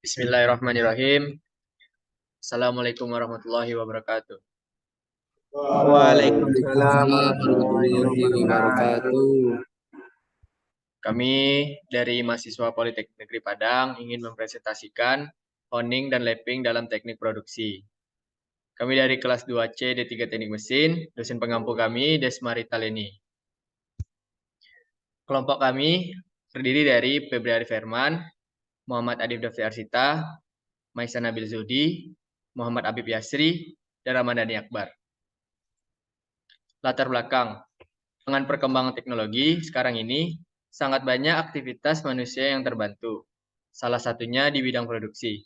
Bismillahirrahmanirrahim. Assalamualaikum warahmatullahi wabarakatuh. Waalaikumsalam warahmatullahi wabarakatuh. Kami dari mahasiswa Politeknik Negeri Padang ingin mempresentasikan honing dan lapping dalam teknik produksi. Kami dari kelas 2C D3 Teknik Mesin, dosen pengampu kami Desmarita Leni. Kelompok kami terdiri dari Febri Ferman, Muhammad Adib Dafri Arsita, Maisa Nabil Zudi, Muhammad Abib Yasri, dan Ramadhani Akbar. Latar belakang. Dengan perkembangan teknologi sekarang ini, sangat banyak aktivitas manusia yang terbantu. Salah satunya di bidang produksi,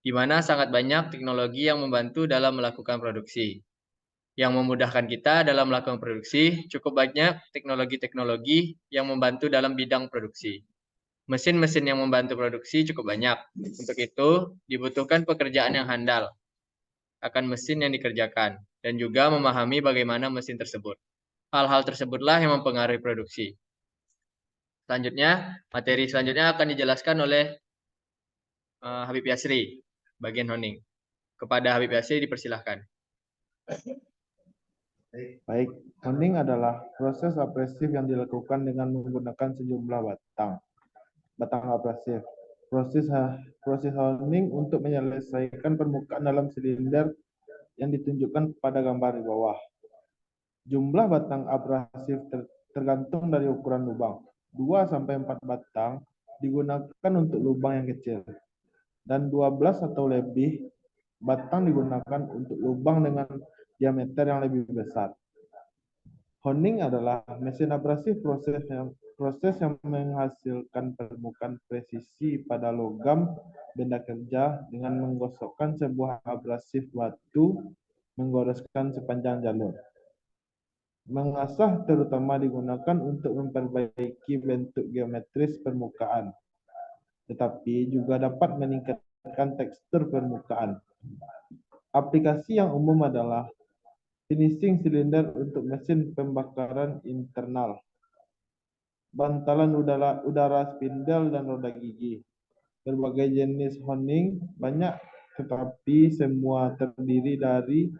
di mana sangat banyak teknologi yang membantu dalam melakukan produksi. Yang memudahkan kita dalam melakukan produksi, cukup banyak teknologi-teknologi yang membantu dalam bidang produksi. Mesin-mesin yang membantu produksi cukup banyak. Untuk itu, dibutuhkan pekerjaan yang handal akan mesin yang dikerjakan, dan juga memahami bagaimana mesin tersebut. Hal-hal tersebutlah yang mempengaruhi produksi. Selanjutnya, materi selanjutnya akan dijelaskan oleh Habib Yasri, bagian honing. Kepada Habib Yasri dipersilahkan. Baik, honing adalah proses abrasif yang dilakukan dengan menggunakan sejumlah batang abrasif. Proses honing untuk menyelesaikan permukaan dalam silinder yang ditunjukkan pada gambar di bawah. Jumlah batang abrasif tergantung dari ukuran lubang. 2-4 batang digunakan untuk lubang yang kecil, dan 12 atau lebih batang digunakan untuk lubang dengan diameter yang lebih besar. Honing adalah mesin abrasif proses yang menghasilkan permukaan presisi pada logam benda kerja dengan menggosokkan sebuah abrasif batu menggoreskan sepanjang jalur. Mengasah terutama digunakan untuk memperbaiki bentuk geometris permukaan, tetapi juga dapat meningkatkan tekstur permukaan. Aplikasi yang umum adalah finishing silinder untuk mesin pembakaran internal, bantalan udara spindle dan roda gigi. Berbagai jenis honing banyak, tetapi semua terdiri dari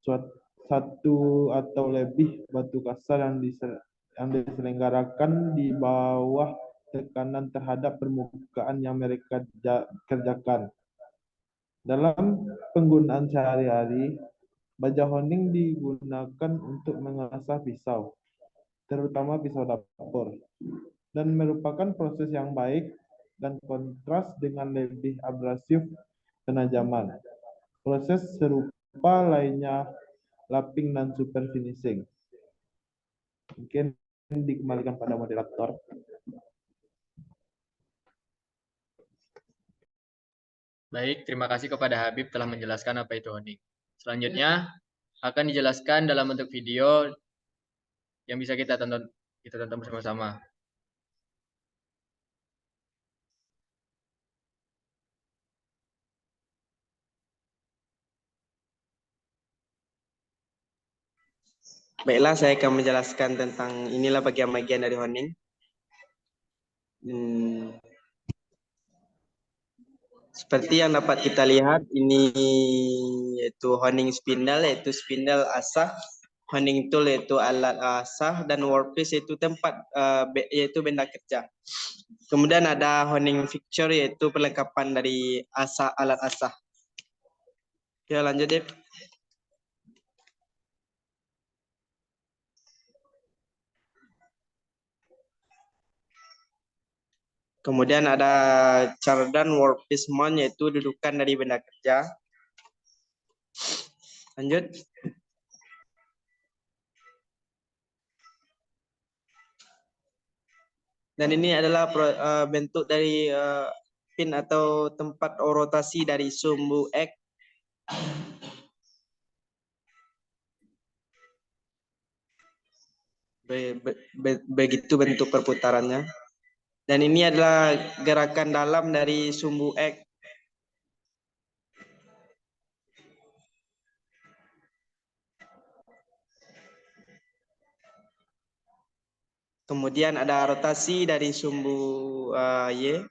satu atau lebih batu kasar yang diselenggarakan di bawah tekanan terhadap permukaan yang mereka kerjakan. Dalam penggunaan sehari-hari, baja honing digunakan untuk mengasah pisau, terutama pisau dapur, dan merupakan proses yang baik dan kontras dengan lebih abrasif penajaman. Proses serupa lainnya lapping dan super finishing. Mungkin dikembalikan pada moderator. Baik, terima kasih kepada Habib telah menjelaskan apa itu honing. Selanjutnya akan dijelaskan dalam bentuk video yang bisa kita tonton bersama-sama. Baiklah, saya akan menjelaskan tentang inilah bagian-bagian dari honing. Seperti yang dapat kita lihat, ini yaitu honing spindle, yaitu spindle asah, honing tool yaitu alat asah, dan workpiece yaitu tempat yaitu benda kerja. Kemudian ada honing fixture yaitu perlengkapan dari asah, alat asah. Ya, lanjut Dep. Kemudian ada cardan workpiece mount yaitu dudukan dari benda kerja. Lanjut. Dan ini adalah bentuk dari pin atau tempat rotasi dari sumbu X. Begitu bentuk perputarannya. Dan ini adalah gerakan dalam dari sumbu X. Kemudian ada rotasi dari sumbu Y.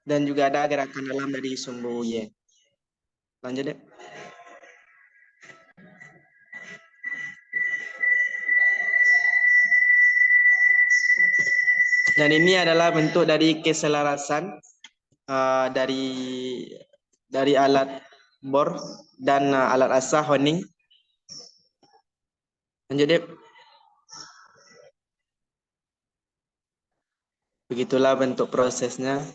Dan juga ada gerakan dalam dari sumbu Y. Lanjut deh. Dan ini adalah bentuk dari keselarasan dari alat bor dan alat asah Honing. Lanjut deh. Begitulah bentuk prosesnya.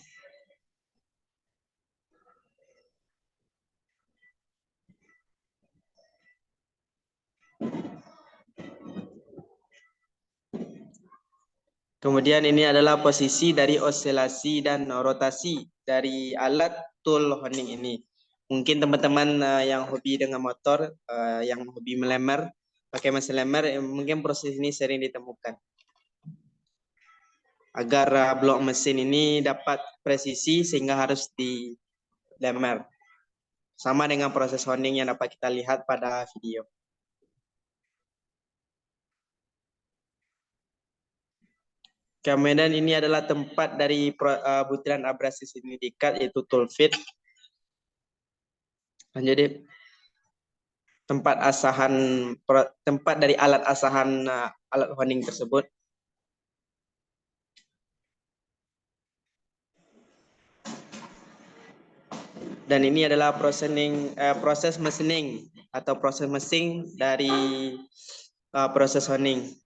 Kemudian ini adalah posisi dari osilasi dan rotasi dari alat tool Honing ini. Mungkin teman-teman yang hobi dengan motor, yang hobi melemer, pakai mesin lemer, mungkin proses ini sering ditemukan. Agar blok mesin ini dapat presisi sehingga harus dilemer. Sama dengan proses honing yang dapat kita lihat pada video. Kemudian ini adalah tempat dari butiran abrasi sindikat yaitu tool feed. Jadi tempat dari alat asahan alat honing tersebut. Dan ini adalah proses machining atau proses mesin dari proses honing.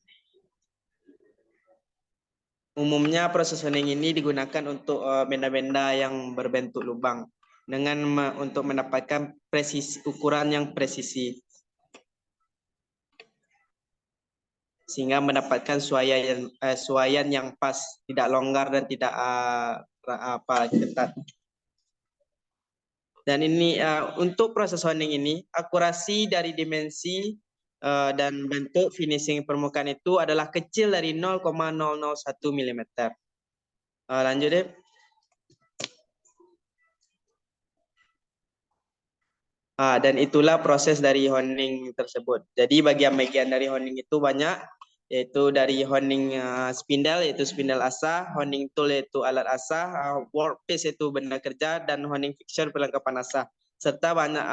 Umumnya proses honing ini digunakan untuk benda-benda yang berbentuk lubang dengan untuk mendapatkan ukuran yang presisi sehingga mendapatkan suaian yang pas, tidak longgar dan tidak ketat. Dan ini untuk proses honing ini akurasi dari dimensi dan bentuk finishing permukaan itu adalah kecil dari 0,001 mm. Lanjut deh. Dan itulah proses dari honing tersebut. Jadi bagian-bagian dari honing itu banyak, yaitu dari honing spindle yaitu spindle asah, honing tool yaitu alat asah, workpiece yaitu benda kerja, dan honing fixture perlengkapan asah, serta banyak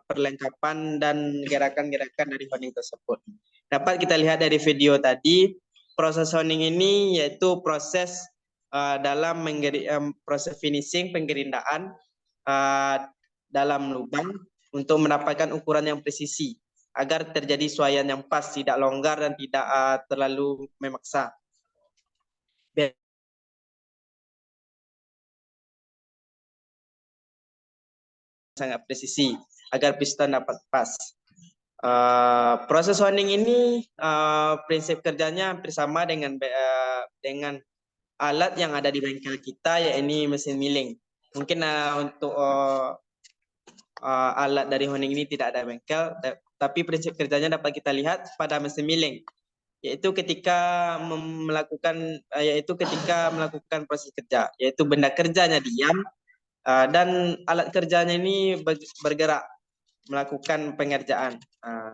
perlengkapan dan gerakan-gerakan dari honing tersebut. Dapat kita lihat dari video tadi, proses honing ini yaitu proses dalam proses finishing penggerindaan dalam lubang untuk mendapatkan ukuran yang presisi agar terjadi suaian yang pas, tidak longgar dan tidak terlalu memaksa. Sangat presisi agar piston dapat pas. Proses honing ini prinsip kerjanya hampir sama dengan alat yang ada di bengkel kita, yaitu mesin milling. Mungkin untuk alat dari honing ini tidak ada bengkel, tapi prinsip kerjanya dapat kita lihat pada mesin milling, yaitu ketika melakukan proses kerja, yaitu benda kerjanya diam dan alat kerjanya ini bergerak melakukan pengerjaan,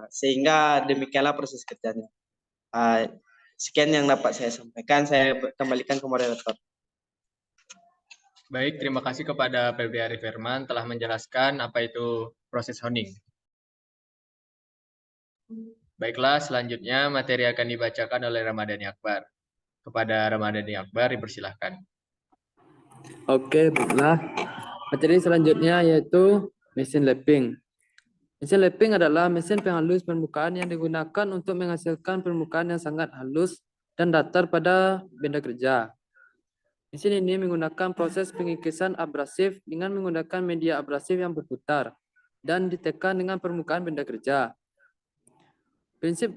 sehingga demikianlah proses kerjanya. Sekian yang dapat saya sampaikan, saya kembalikan ke moderator. Baik, terima kasih kepada PB Arif Herman telah menjelaskan apa itu proses honing. Baiklah, selanjutnya materi akan dibacakan oleh Ramadhani Akbar. Kepada Ramadhani Akbar, dipersilahkan. Oke, baiklah. Materi selanjutnya yaitu mesin lapping. Mesin lapping adalah mesin penghalus permukaan yang digunakan untuk menghasilkan permukaan yang sangat halus dan datar pada benda kerja. Mesin ini menggunakan proses pengikisan abrasif dengan menggunakan media abrasif yang berputar dan ditekan dengan permukaan benda kerja. Prinsip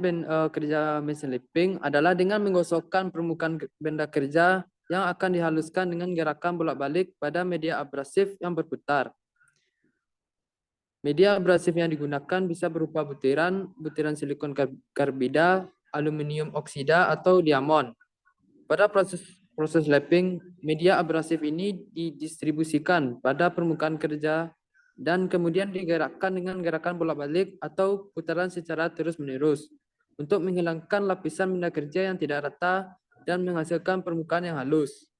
kerja mesin lapping adalah dengan menggosokkan permukaan benda kerja yang akan dihaluskan dengan gerakan bolak-balik pada media abrasif yang berputar. Media abrasif yang digunakan bisa berupa butiran silikon karbida, aluminium oksida, atau diamond. Pada proses lapping, media abrasif ini didistribusikan pada permukaan kerja dan kemudian digerakkan dengan gerakan bolak-balik atau putaran secara terus-menerus untuk menghilangkan lapisan benda kerja yang tidak rata dan menghasilkan permukaan yang halus.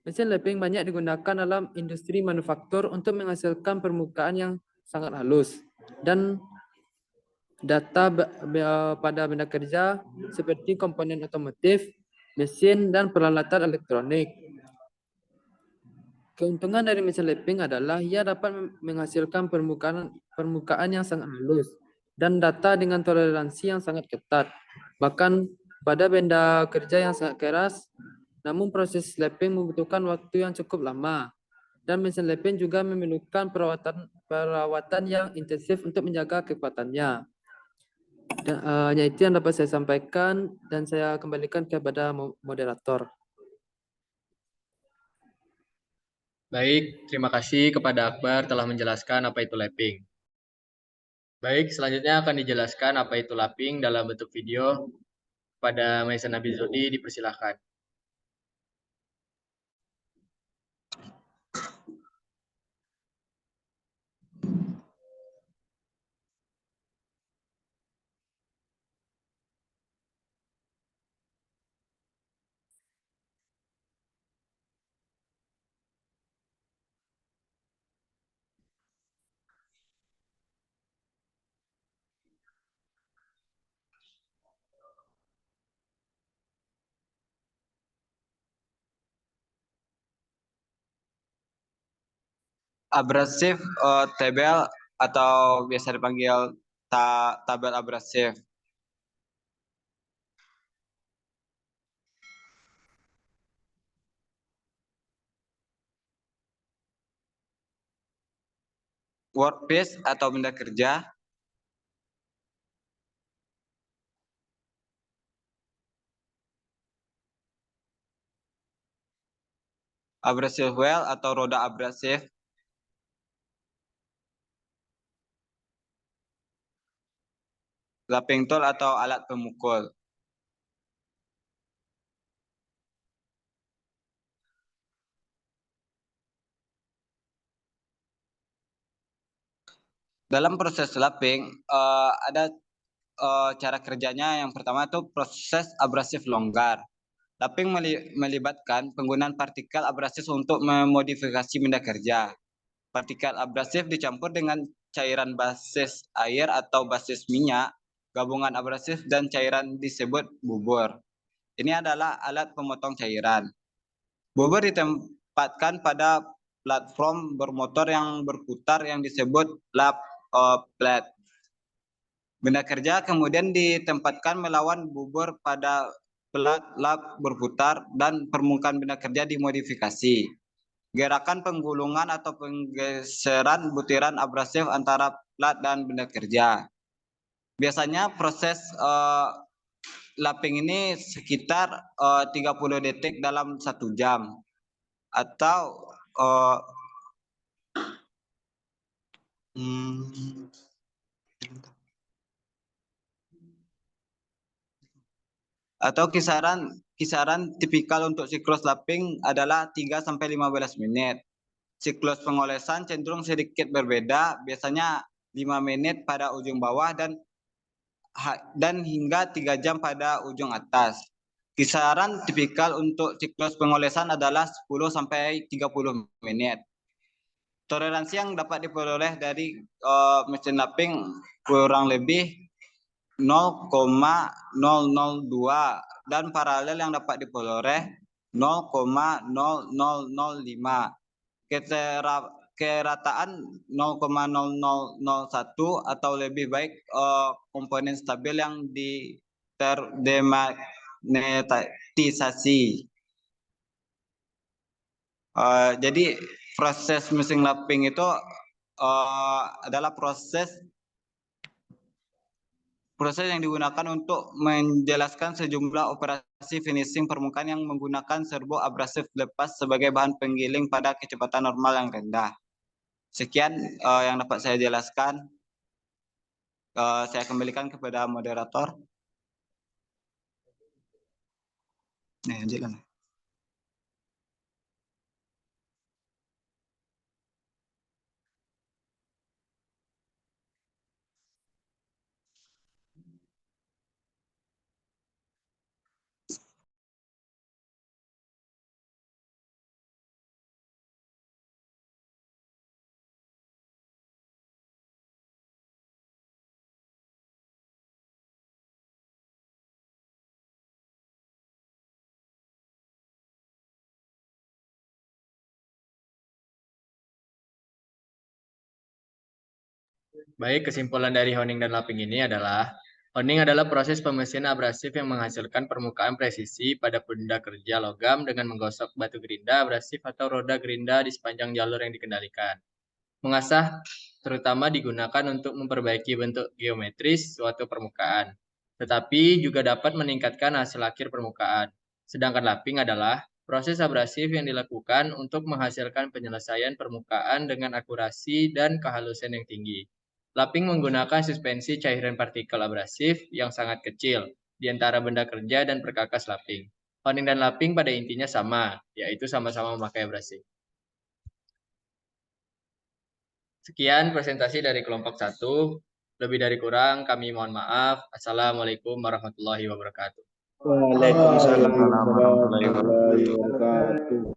Mesin lapping banyak digunakan dalam industri manufaktur untuk menghasilkan permukaan yang sangat halus dan data pada benda kerja seperti komponen otomotif, mesin, dan peralatan elektronik. Keuntungan dari mesin lapping adalah ia dapat menghasilkan permukaan yang sangat halus dan data dengan toleransi yang sangat ketat. Bahkan pada benda kerja yang sangat keras, namun proses lapping membutuhkan waktu yang cukup lama. Dan mesin lapping juga memerlukan perawatan yang intensif untuk menjaga kekuatannya. Dan, hanya itu yang dapat saya sampaikan dan saya kembalikan kepada moderator. Baik, terima kasih kepada Akbar telah menjelaskan apa itu lapping. Baik, selanjutnya akan dijelaskan apa itu lapping dalam bentuk video. Pada Maisen Nabil Zodi dipersilahkan. Abrasif tabel atau biasa dipanggil tabel abrasif. Workpiece atau benda kerja. Abrasive wheel atau roda abrasif. Lapping tool atau alat pemukul. Dalam proses lapping ada cara kerjanya. Yang pertama itu proses abrasif longgar. Lapping melibatkan penggunaan partikel abrasif untuk memodifikasi benda kerja. Partikel abrasif dicampur dengan cairan basis air atau basis minyak, gabungan abrasif dan cairan disebut bubur. Ini adalah alat pemotong cairan. Bubur ditempatkan pada platform bermotor yang berputar yang disebut lap plate. Benda kerja kemudian ditempatkan melawan bubur pada plat lap berputar dan permukaan benda kerja dimodifikasi. Gerakan penggulungan atau penggeseran butiran abrasif antara plat dan benda kerja. Biasanya proses lapping ini sekitar 30 detik dalam 1 jam atau kisaran tipikal untuk siklus lapping adalah 3 sampai 15 menit. Siklus pengolesan cenderung sedikit berbeda, biasanya 5 menit pada ujung bawah dan hingga 3 jam pada ujung atas. Kisaran tipikal untuk siklus pengolesan adalah 10 sampai 30 menit. Toleransi yang dapat diperoleh dari mesin lapping kurang lebih 0,002 dan paralel yang dapat diperoleh 0,0005. Kerataan 0,0001 atau lebih baik komponen stabil yang terdemagnetisasi. Jadi proses mesin lapping itu adalah proses yang digunakan untuk menjelaskan sejumlah operasi finishing permukaan yang menggunakan serbo abrasif lepas sebagai bahan penggiling pada kecepatan normal yang rendah. Sekian yang dapat saya jelaskan. Saya kembalikan kepada moderator. Lanjutkan. Baik, kesimpulan dari honing dan lapping ini adalah honing adalah proses pemesinan abrasif yang menghasilkan permukaan presisi pada benda kerja logam dengan menggosok batu gerinda abrasif atau roda gerinda di sepanjang jalur yang dikendalikan. Mengasah terutama digunakan untuk memperbaiki bentuk geometris suatu permukaan, tetapi juga dapat meningkatkan hasil akhir permukaan. Sedangkan lapping adalah proses abrasif yang dilakukan untuk menghasilkan penyelesaian permukaan dengan akurasi dan kehalusan yang tinggi. Lapping menggunakan suspensi cairan partikel abrasif yang sangat kecil di antara benda kerja dan perkakas lapping. Honing dan lapping pada intinya sama, yaitu sama-sama memakai abrasif. Sekian presentasi dari kelompok 1. Lebih dari kurang kami mohon maaf. Assalamualaikum warahmatullahi wabarakatuh. Waalaikumsalam. Waalaikumsalam warahmatullahi wabarakatuh.